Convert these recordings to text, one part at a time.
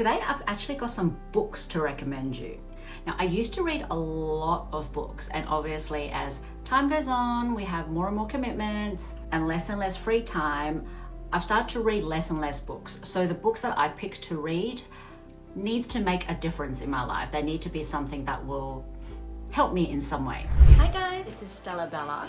Today, I've actually got some books to recommend you. Now, I used to read a lot of books, and obviously as time goes on, we have more and more commitments and less free time. I've started to read less and less books. So the books that I pick to read needs to make a difference in my life. They need to be something that will help me in some way. Hi guys, this is Stella Bella.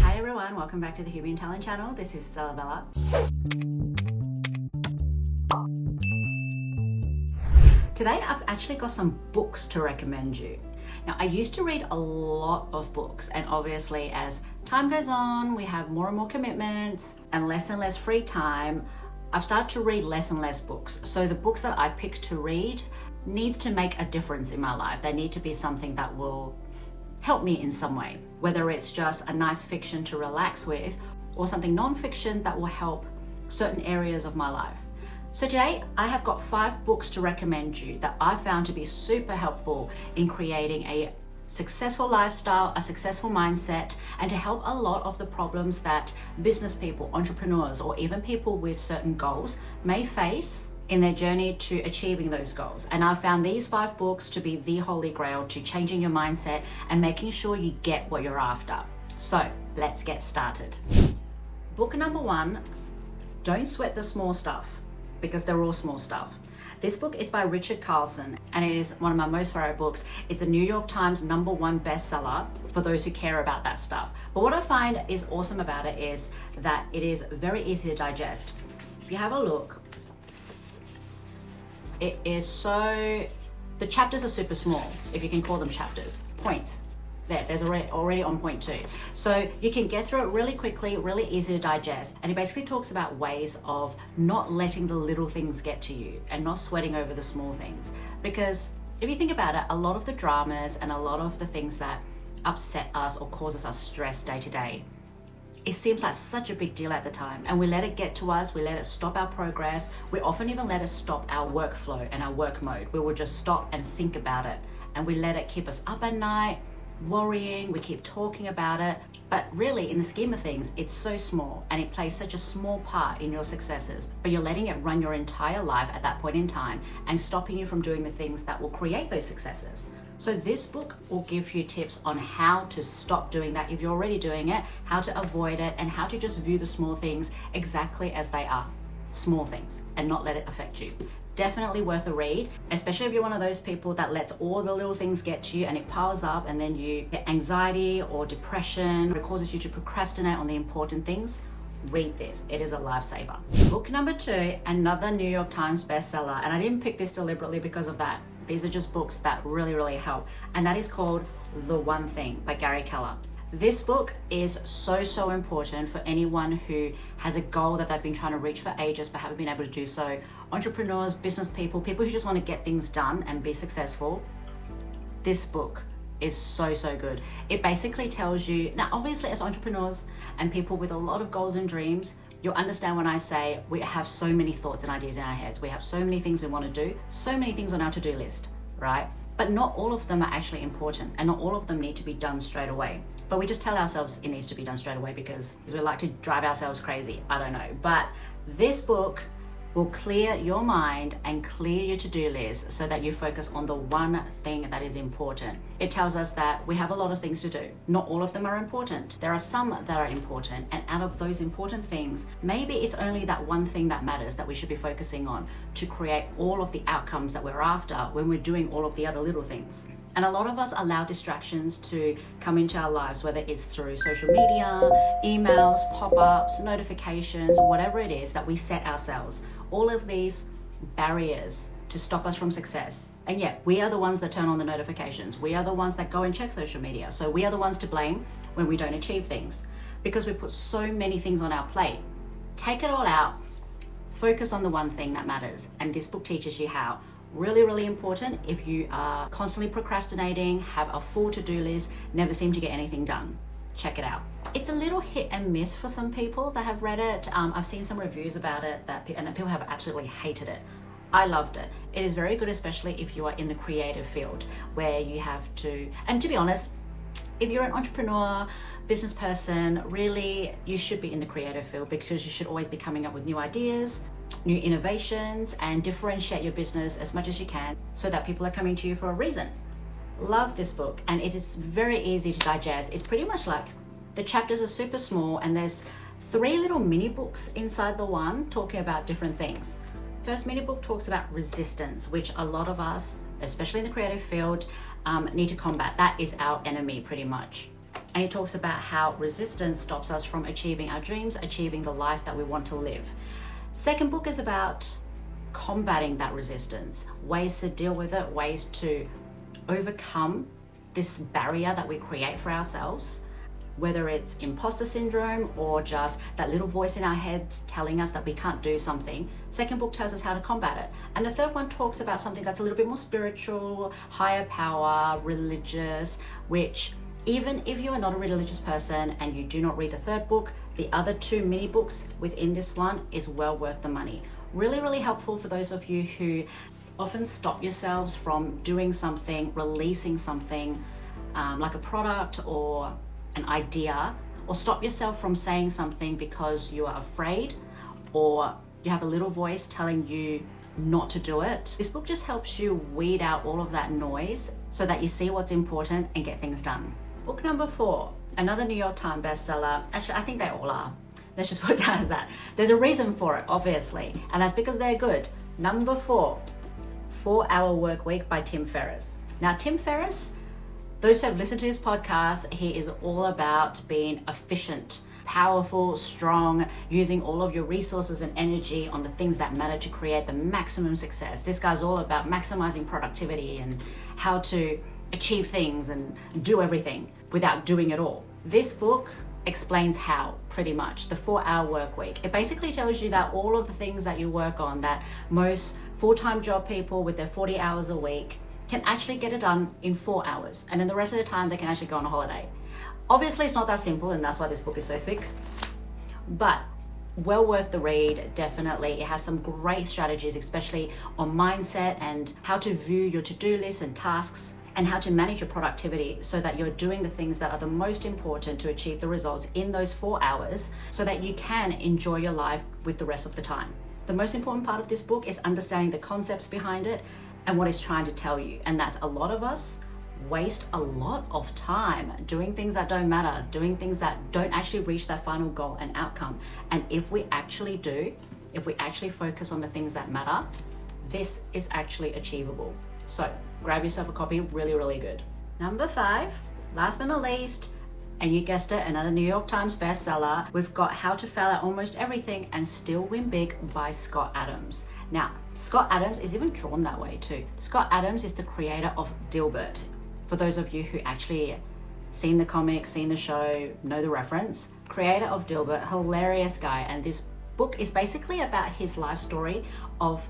Hi everyone, welcome back to the HUBient channel. This is Stella Bella. Today, I've actually got some books to recommend you. Now, I used to read a lot of books, and obviously as time goes on, we have more and more commitments and less free time. I've started to read less and less books. So the books that I pick to read needs to make a difference in my life. They need to be something that will help me in some way, whether it's just a nice fiction to relax with or something non-fiction that will help certain areas of my life. So today I have got 5 books to recommend you that I found to be super helpful in creating a successful lifestyle, a successful mindset, and to help a lot of the problems that business people, entrepreneurs, or even people with certain goals may face in their journey to achieving those goals. And I found these 5 books to be the holy grail to changing your mindset and making sure you get what you're after. So let's get started. Book number 1, Don't Sweat the Small Stuff, because they're all small stuff. This book is by Richard Carlson, and it is one of my most favorite books. It's a New York Times #1 bestseller for those who care about that stuff. But what I find is awesome about it is that it is very easy to digest. If you have a look, it is the chapters are super small, if you can call them chapters, points. There's already on point 2. So you can get through it really quickly, really easy to digest. And he basically talks about ways of not letting the little things get to you and not sweating over the small things. Because if you think about it, a lot of the dramas and a lot of the things that upset us or causes us stress day to day, it seems like such a big deal at the time, and we let it get to us, we let it stop our progress, we often even let it stop our workflow and our work mode. We will just stop and think about it, and we let it keep us up at night, worrying, we keep talking about it. But really, in the scheme of things, it's so small and it plays such a small part in your successes, but you're letting it run your entire life at that point in time and stopping you from doing the things that will create those successes. So this book will give you tips on how to stop doing that if you're already doing it, how to avoid it, and how to just view the small things exactly as they are, small things, and not let it affect you. Definitely worth a read, especially if you're one of those people that lets all the little things get to you and it piles up, and then you get anxiety or depression, or it causes you to procrastinate on the important things. Read this, it is a lifesaver. Book number 2, another New York Times bestseller, and I didn't pick this deliberately because of that. These are just books that really help, and that is called The One Thing by Gary Keller. This book is so important for anyone who has a goal that they've been trying to reach for ages but haven't been able to do so. Entrepreneurs, business people who just want to get things done and be successful. This book is so good. It basically tells you, now obviously as entrepreneurs and people with a lot of goals and dreams, you'll understand when I say we have so many thoughts and ideas in our heads. We have so many things we want to do, so many things on our to-do list, right? But not all of them are actually important, and not all of them need to be done straight away. But we just tell ourselves it needs to be done straight away because we like to drive ourselves crazy. I don't know. But this book will clear your mind and clear your to-do list so that you focus on the one thing that is important. It tells us that we have a lot of things to do. Not all of them are important. There are some that are important, and out of those important things, maybe it's only that one thing that matters that we should be focusing on to create all of the outcomes that we're after when we're doing all of the other little things. And a lot of us allow distractions to come into our lives, whether it's through social media, emails, pop-ups, notifications, whatever it is that we set ourselves. All of these barriers to stop us from success. And yet, we are the ones that turn on the notifications. We are the ones that go and check social media. So we are the ones to blame when we don't achieve things because we put so many things on our plate. Take it all out, focus on the one thing that matters. And this book teaches you how. Really important if you are constantly procrastinating, have a full to-do list, never seem to get anything done. check it out. It's a little hit and miss for some people that have read it. I've seen some reviews about it and people have absolutely hated it. I loved it. It is very good, especially if you are in the creative field where you have to, and to be honest, if you're an entrepreneur, business person, really, you should be in the creative field because you should always be coming up with new ideas, new innovations, and differentiate your business as much as you can so that people are coming to you for a reason. Love this book, and it is very easy to digest. It's pretty much like the chapters are super small and there's 3 little mini books inside the one talking about different things. First mini book talks about resistance, which a lot of us, especially in the creative field, need to combat. That is our enemy pretty much. And it talks about how resistance stops us from achieving our dreams, achieving the life that we want to live. Second book is about combating that resistance, ways to deal with it, ways to overcome this barrier that we create for ourselves, whether it's imposter syndrome or just that little voice in our heads telling us that we can't do something. Second book tells us how to combat it. And the third one talks about something that's a little bit more spiritual, higher power, religious, which even if you are not a religious person and you do not read the third book, the other 2 mini books within this one is well worth the money. Really, really helpful for those of you who often stop yourselves from doing something, releasing something like a product or an idea, or stop yourself from saying something because you are afraid or you have a little voice telling you not to do it. This book just helps you weed out all of that noise so that you see what's important and get things done. Book number 4, another New York Times bestseller. Actually, I think they all are. Let's just put it down as that. There's a reason for it, obviously, and that's because they're good. Number 4, 4-Hour Workweek by Tim Ferriss. Now, Tim Ferriss, those who have listened to his podcast, he is all about being efficient, powerful, strong, using all of your resources and energy on the things that matter to create the maximum success. This guy's all about maximizing productivity and how to achieve things and do everything without doing it all. This book explains how, pretty much, the 4-hour work week. It basically tells you that all of the things that you work on, that most full-time job people with their 40 hours a week can actually get it done in 4 hours. And then the rest of the time they can actually go on a holiday. Obviously it's not that simple, and that's why this book is so thick, but well worth the read, definitely. It has some great strategies, especially on mindset and how to view your to-do list and tasks, and how to manage your productivity so that you're doing the things that are the most important to achieve the results in those 4 hours so that you can enjoy your life with the rest of the time. The most important part of this book is understanding the concepts behind it and what it's trying to tell you. And that's a lot of us waste a lot of time doing things that don't matter, doing things that don't actually reach that final goal and outcome. And if we actually do, if we actually focus on the things that matter, this is actually achievable. So grab yourself a copy, really, really good. Number 5, last but not least, and you guessed it, another New York Times bestseller. We've got How to Fail at Almost Everything and Still Win Big by Scott Adams. Now, Scott Adams is even drawn that way too. Scott Adams is the creator of Dilbert. For those of you who actually seen the comic, seen the show, know the reference, creator of Dilbert, hilarious guy. And this book is basically about his life story of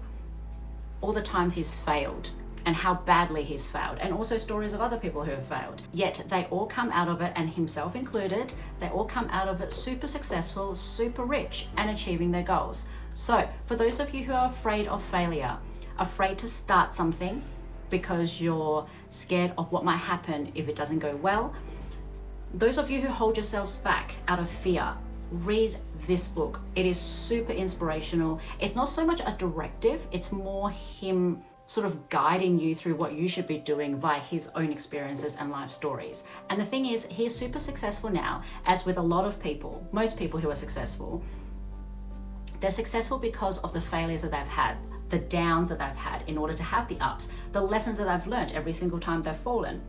all the times he's failed and how badly he's failed, and also stories of other people who have failed. Yet they all come out of it, and himself included, they all come out of it super successful, super rich, and achieving their goals. So for those of you who are afraid of failure, afraid to start something because you're scared of what might happen if it doesn't go well, those of you who hold yourselves back out of fear, read this book. It is super inspirational. It's not so much a directive, it's more him sort of guiding you through what you should be doing via his own experiences and life stories. And the thing is, he's super successful now, as with a lot of people, most people who are successful, they're successful because of the failures that they've had, the downs that they've had in order to have the ups, the lessons that they've learned every single time they've fallen.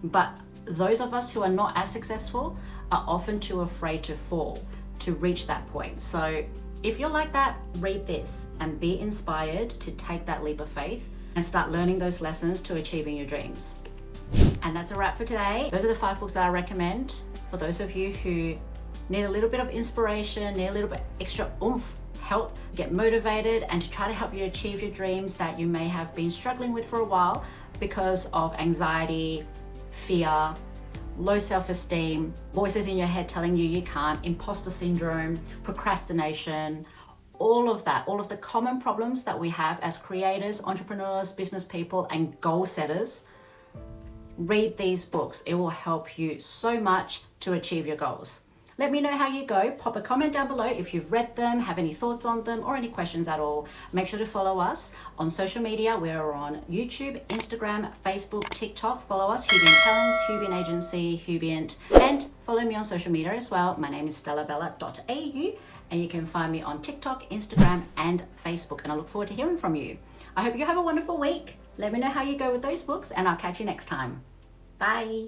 But those of us who are not as successful are often too afraid to fall, to reach that point. So if you're like that, read this and be inspired to take that leap of faith and start learning those lessons to achieving your dreams. And that's a wrap for today. Those are the 5 books that I recommend for those of you who need a little bit of inspiration, need a little bit extra oomph, help get motivated, and to try to help you achieve your dreams that you may have been struggling with for a while because of anxiety, fear, low self-esteem, voices in your head telling you you can't, imposter syndrome, procrastination, all of that, all of the common problems that we have as creators, entrepreneurs, business people, and goal setters. Read these books. It will help you so much to achieve your goals. Let me know how you go. Pop a comment down below if you've read them, have any thoughts on them, or any questions at all. Make sure to follow us on social media. We're on YouTube, Instagram, Facebook, TikTok. Follow us, HUBient Talents, HUBient Agency, HUBient, and follow me on social media as well. My name is stellabella.au, and you can find me on TikTok, Instagram, and Facebook. And I look forward to hearing from you. I hope you have a wonderful week. Let me know how you go with those books, and I'll catch you next time. Bye.